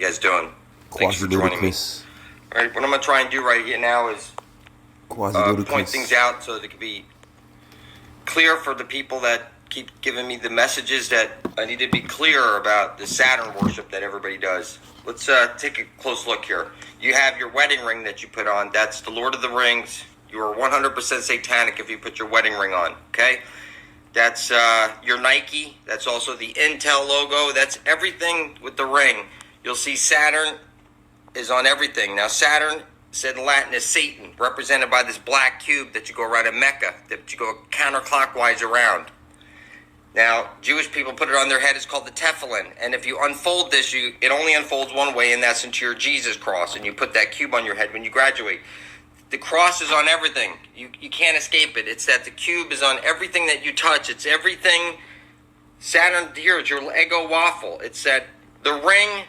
You guys doing? Thanks for joining me. All right, what I'm going to try and do right here now is point things out so that it can be clear for the people that keep giving me the messages that I need to be clear about the Saturn worship that everybody does. Let's take a close look here. You have your wedding ring that you put on. That's the Lord of the Rings. You are 100% satanic if you put your wedding ring on, okay? That's your Nike. That's also the Intel logo. That's everything with the ring. You'll see Saturn is on everything. Now, Saturn, said in Latin, is Satan, represented by this black cube that you go around in Mecca, that you go counterclockwise around. Now, Jewish people put it on their head. It's called the tefillin. And if you unfold this, it only unfolds one way, and that's into your Jesus cross. And you put that cube on your head when you graduate. The cross is on everything. You can't escape it. It's that the cube is on everything that you touch. It's everything. Saturn here is your Eggo waffle. It's that the ring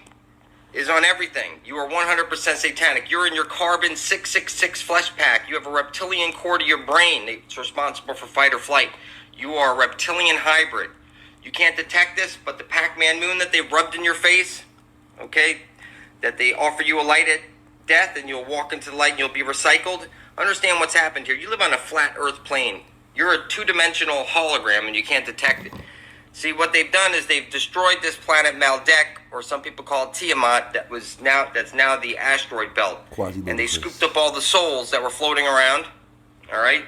is on everything. You are 100% satanic. You're in your carbon 666 flesh pack. You have a reptilian core to your brain. It's responsible for fight or flight. You are a reptilian hybrid. You can't detect this, but the Pac-Man moon that they rubbed in your face, okay, that they offer you a light at death and you'll walk into the light and you'll be recycled. Understand what's happened here. You live on a flat earth plane. You're a two-dimensional hologram and you can't detect it. See, what they've done is they've destroyed this planet Maldek, or some people call it Tiamat, that's now the asteroid belt. And they scooped up all the souls that were floating around, all right?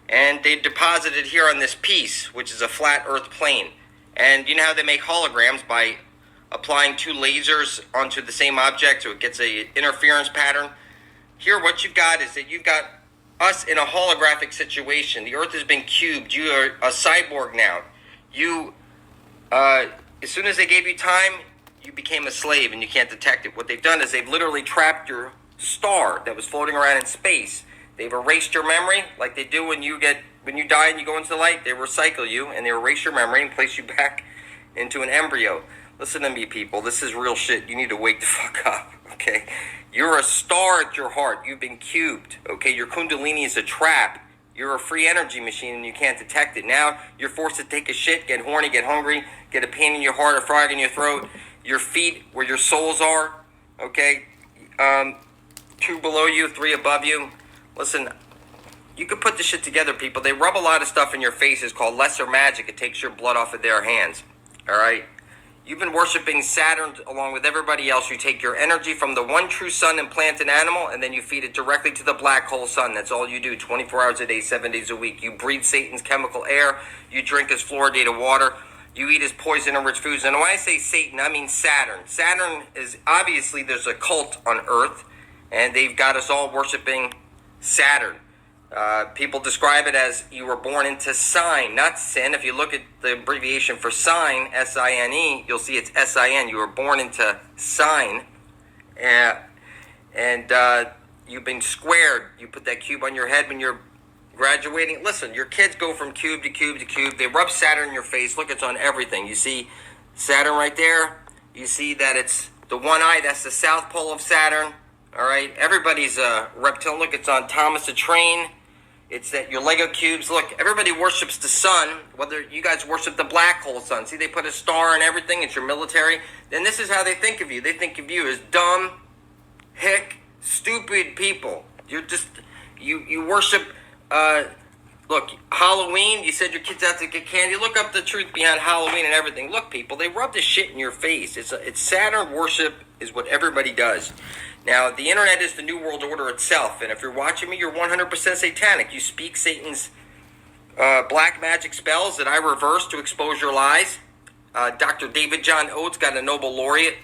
And they deposited here on this piece, which is a flat earth plane. And you know how they make holograms? By applying two lasers onto the same object so it gets a interference pattern. Here, what you've got is that you've got us in a holographic situation. The earth has been cubed. You are a cyborg now. You, as soon as they gave you time, you became a slave and you can't detect it. What they've done is they've literally trapped your star that was floating around in space. They've erased your memory like they do when you die and you go into the light. They recycle you and they erase your memory and place you back into an embryo. Listen to me, people. This is real shit. You need to wake the fuck up, okay? You're a star at your heart. You've been cubed, okay? Your kundalini is a trap. You're a free energy machine and you can't detect it. Now you're forced to take a shit, get horny, get hungry, get a pain in your heart, a frog in your throat. Your feet, where your souls are, okay? 2 below you, 3 above you. Listen, you could put this shit together, people. They rub a lot of stuff in your face. It's called lesser magic. It takes your blood off of their hands, all right? You've been worshiping Saturn along with everybody else. You take your energy from the one true sun and plant an animal, and then you feed it directly to the black hole sun. That's all you do, 24 hours a day, 7 days a week. You breathe Satan's chemical air. You drink his fluoridated water. You eat his poison-rich foods. And when I say Satan, I mean Saturn. Saturn is, obviously, there's a cult on Earth, and they've got us all worshiping Saturn. People describe it as you were born into sign, not sin. If you look at the abbreviation for sign, S-I-N-E, you'll see it's S-I-N. You were born into sign, and you've been squared. You put that cube on your head when you're graduating. Listen, your kids go from cube to cube to cube. They rub Saturn in your face. Look, it's on everything. You see Saturn right there. You see that it's the one eye. That's the south pole of Saturn. All right. Everybody's a reptilian. Look, it's on Thomas the Train. It's that your Lego cubes. Look, everybody worships the sun. Whether you guys worship the black hole sun. See, they put a star and everything. It's your military. Then this is how they think of you. They think of you as dumb, hick, stupid people. You're just, you worship. Look, Halloween, you said your kids out to get candy. Look up the truth behind Halloween and everything. Look, people, they rub this shit in your face. It's Saturn worship is what everybody does. Now, the internet is the new world order itself, and if you're watching me, you're 100% satanic. You speak Satan's black magic spells that I reverse to expose your lies. Dr. David John Oates got a Nobel laureate,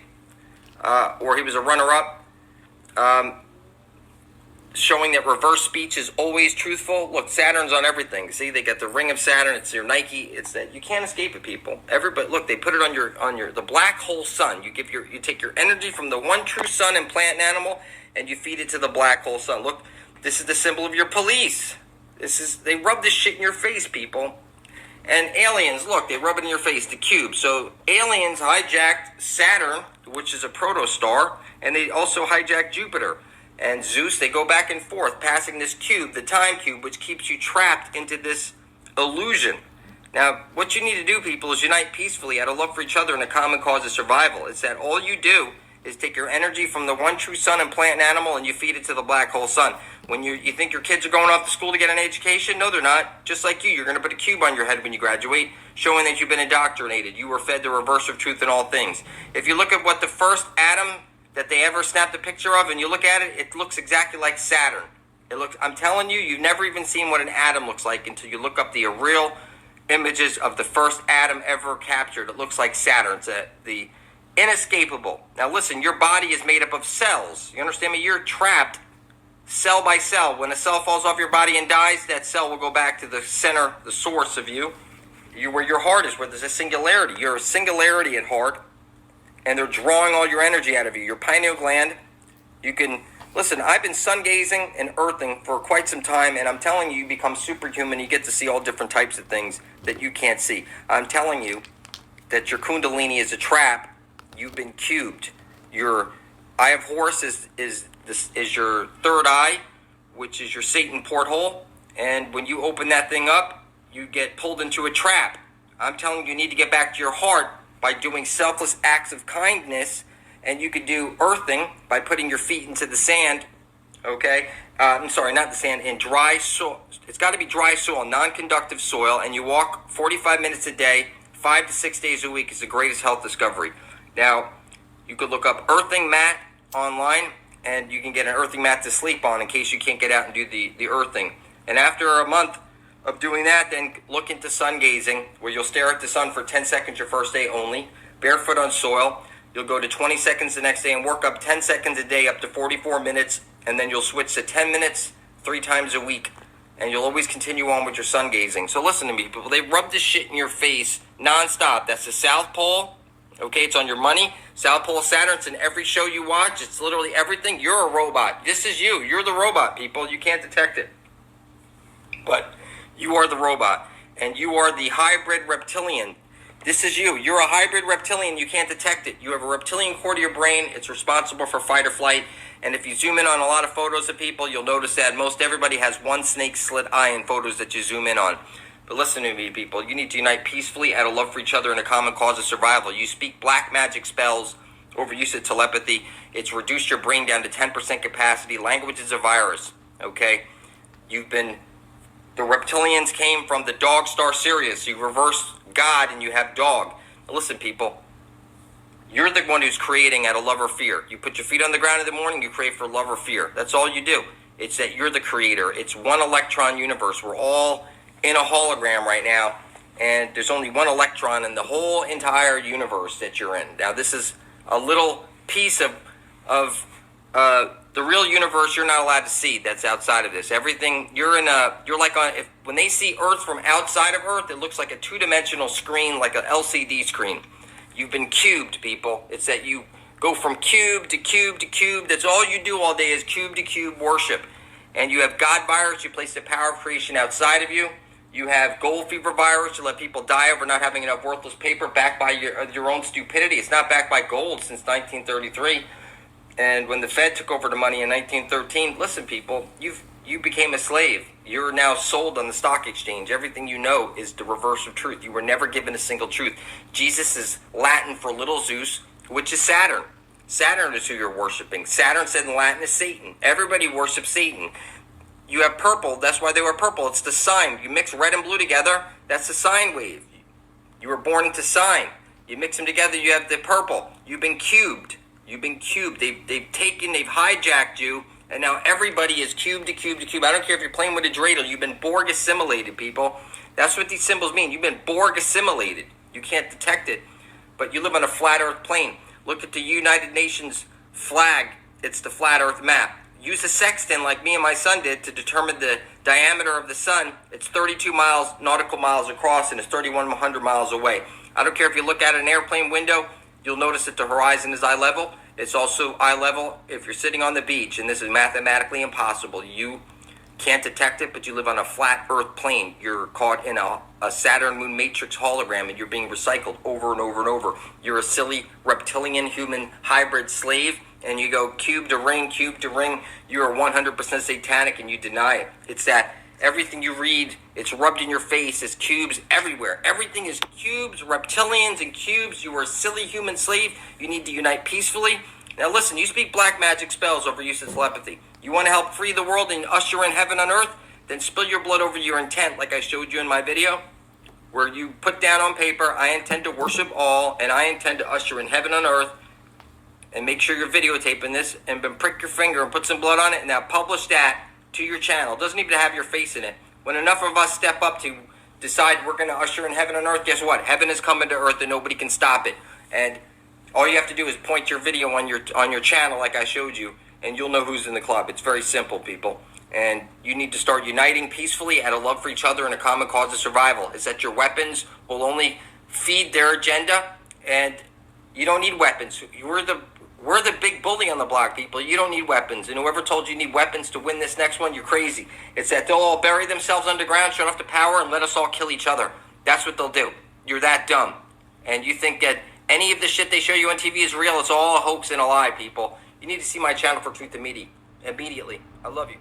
or he was a runner-up, showing that reverse speech is always truthful. Look, Saturn's on everything. See, they got the ring of Saturn. It's your Nike. It's that you can't escape it, people. Everybody, look, they put it on your the black hole sun. You take your energy from the one true sun and plant an animal, and you feed it to the black hole sun. Look, this is the symbol of your police. They rub this shit in your face, people. And aliens, look, they rub it in your face, the cube. So aliens hijacked Saturn, which is a protostar, and they also hijacked Jupiter. And Zeus, they go back and forth, passing this cube, the time cube, which keeps you trapped into this illusion. Now, what you need to do, people, is unite peacefully out of love for each other and a common cause of survival. It's that all you do is take your energy from the one true sun and plant and animal, and you feed it to the black hole sun. When you think your kids are going off to school to get an education, no, they're not. Just like you're going to put a cube on your head when you graduate, showing that you've been indoctrinated. You were fed the reverse of truth in all things. If you look at what the first atom that they ever snapped a picture of, and you look at it, it looks exactly like Saturn. I'm telling you, you've never even seen what an atom looks like until you look up the real images of the first atom ever captured. It looks like Saturn. It's the inescapable. Now listen, your body is made up of cells. You understand me? You're trapped cell by cell. When a cell falls off your body and dies, that cell will go back to the center, the source of you. Where your heart is, where there's a singularity. You're a singularity at heart, and they're drawing all your energy out of you. Your pineal gland, you can... Listen, I've been sun gazing and earthing for quite some time, and I'm telling you, you become superhuman. You get to see all different types of things that you can't see. I'm telling you that your kundalini is a trap. You've been cubed. Your eye of horse is your third eye, which is your Satan porthole. And when you open that thing up, you get pulled into a trap. I'm telling you, you need to get back to your heart by doing selfless acts of kindness. And you could do earthing by putting your feet into the sand, okay? I'm sorry, not the sand, in dry soil. It's got to be dry soil, non-conductive soil, and you walk 45 minutes a day, 5 to 6 days a week is the greatest health discovery. Now, you could look up earthing mat online, and you can get an earthing mat to sleep on in case you can't get out and do the earthing. And after a month of doing that, then look into sun gazing, where you'll stare at the sun for 10 seconds your first day only, barefoot on soil. You'll go to 20 seconds the next day and work up 10 seconds a day up to 44 minutes, and then you'll switch to 10 minutes 3 times a week, and you'll always continue on with your sun gazing. So listen to me, people. They rub this shit in your face nonstop. That's the South Pole, okay? It's on your money. South Pole of Saturn, it's in every show you watch. It's literally everything. You're a robot. This is you. You're the robot, people. You can't detect it. But you are the robot, and you are the hybrid reptilian. This is you. You're a hybrid reptilian. You can't detect it. You have a reptilian core to your brain. It's responsible for fight or flight. And if you zoom in on a lot of photos of people, you'll notice that most everybody has one snake slit eye in photos that you zoom in on. But listen to me, people. You need to unite peacefully out of love for each other and a common cause of survival. You speak black magic spells, overuse of telepathy. It's reduced your brain down to 10% capacity. Language is a virus, okay? The reptilians came from the dog star Sirius. You reverse God and you have dog. Now listen, people, you're the one who's creating out of love or fear. You put your feet on the ground in the morning, you create for love or fear. That's all you do. It's that you're the creator. It's one electron universe. We're all in a hologram right now, and there's only one electron in the whole entire universe that you're in. Now this is a little piece of the real universe you're not allowed to see. That's outside of this. Everything when they see Earth from outside of Earth, it looks like a 2-dimensional screen, like an LCD screen. You've been cubed, people. It's that you go from cube to cube to cube. That's all you do all day is cube to cube worship. And you have God virus. You place the power of creation outside of you. You have gold fever virus. You let people die over not having enough worthless paper, backed by your own stupidity. It's not backed by gold since 1933. And when the Fed took over the money in 1913, listen, people, you became a slave. You're now sold on the stock exchange. Everything you know is the reverse of truth. You were never given a single truth. Jesus is Latin for little Zeus, which is Saturn. Saturn is who you're worshiping. Saturn said in Latin is Satan. Everybody worships Satan. You have purple. That's why they were purple. It's the sign. You mix red and blue together, that's the sine wave. You were born into sine. You mix them together, you have the purple. You've been cubed. You've been cubed. They've hijacked you, and now everybody is cube to cube to cube. I don't care if you're playing with a dreidel. You've been Borg assimilated, people. That's what these symbols mean. You've been Borg assimilated. You can't detect it, but you live on a flat Earth plane. Look at the United Nations flag. It's the flat Earth map. Use a sextant like me and my son did to determine the diameter of the sun. It's 32 nautical miles across, and it's 3,100 miles away. I don't care if you look out an airplane window. You'll notice that the horizon is eye level. It's also eye level if you're sitting on the beach, and this is mathematically impossible. You can't detect it, but you live on a flat Earth plane. You're caught in a Saturn Moon Matrix hologram, and you're being recycled over and over and over. You're a silly reptilian human hybrid slave, and you go cube to ring. You are 100% satanic, and you deny it. It's that everything you read, it's rubbed in your face. It's cubes everywhere. Everything is cubes, reptilians, and cubes. You are a silly human slave. You need to unite peacefully. Now listen, you speak black magic spells over use of telepathy. You want to help free the world and usher in heaven on earth? Then spill your blood over your intent like I showed you in my video, where you put down on paper, I intend to worship all, and I intend to usher in heaven on earth, and make sure you're videotaping this, and then prick your finger and put some blood on it, and now publish that to your channel. It doesn't even have your face in it. When enough of us step up to decide we're going to usher in heaven on earth, guess what? Heaven is coming to earth and nobody can stop it. And all you have to do is point your video on your channel like I showed you, and you'll know who's in the club. It's very simple, people. And you need to start uniting peacefully out of love for each other and a common cause of survival. Is that your weapons will only feed their agenda, and you don't need weapons. We're the big bully on the block, people. You don't need weapons. And whoever told you need weapons to win this next one, you're crazy. It's that they'll all bury themselves underground, shut off the power, and let us all kill each other. That's what they'll do. You're that dumb. And you think that any of the shit they show you on TV is real. It's all a hoax and a lie, people. You need to see my channel for truth immediately. I love you.